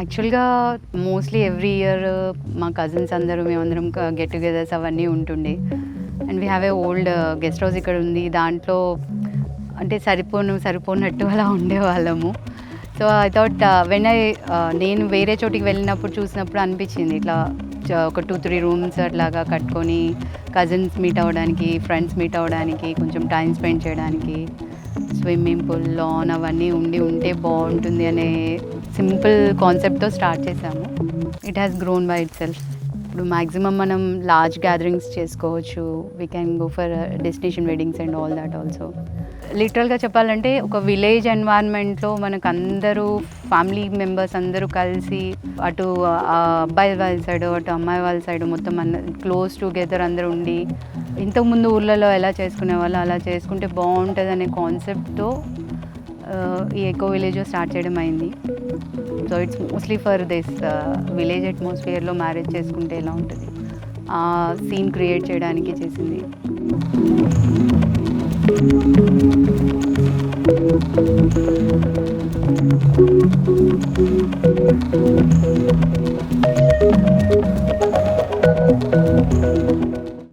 యాక్చువల్‌గా mostly every year మా cousins అందరూ మేమందరం గెట్ టుగెదర్స్ అవన్నీ ఉంటుండే. And we have a old guest house ఇక్కడ ఉంది. దాంట్లో అంటే సరిపోనట్టు అలా ఉండేవాళ్ళము. సో ఐ థాట్ నేను వేరే చోటికి వెళ్ళినప్పుడు చూసినప్పుడు అనిపించింది ఇట్లా ఒక 2, 3 రూమ్స్ అట్లాగా కట్టుకొని కజిన్స్ మీట్ అవ్వడానికి, ఫ్రెండ్స్ మీట్ అవ్వడానికి, కొంచెం టైం స్పెండ్ చేయడానికి, స్విమ్మింగ్ పూల్, లాన్ అవన్నీ ఉంటే బాగుంటుంది అనే సింపుల్ కాన్సెప్ట్‌తో స్టార్ట్ చేశాము. It has grown by itself. ఇప్పుడు మ్యాక్సిమం మనం లార్జ్ గ్యాదరింగ్స్ చేసుకోవచ్చు. We can go for destination weddings and all that also. లిటరల్‌గా చెప్పాలంటే ఒక విలేజ్ ఎన్వైర్న్మెంట్‌లో మనకు అందరూ ఫ్యామిలీ మెంబర్స్ అందరూ కలిసి అటు అబ్బాయి వాళ్ళ సైడు, అటు అమ్మాయి వాళ్ళ సైడు మొత్తం క్లోజ్ టుగెదర్ అందరూ ఉండి ఇంతకుముందు ఊర్లలో ఎలా చేసుకునేవాళ్ళో అలా చేసుకుంటే బాగుంటుందనే కాన్సెప్ట్‌తో ఈ ఎకో విలేజ్ స్టార్ట్ చేయడం అయింది. So it's mostly for this village అట్మాస్ఫియర్లో మ్యారేజ్ చేసుకుంటే ఎలా ఉంటుంది ఆ సీన్ క్రియేట్ చేయడానికి చేసింది.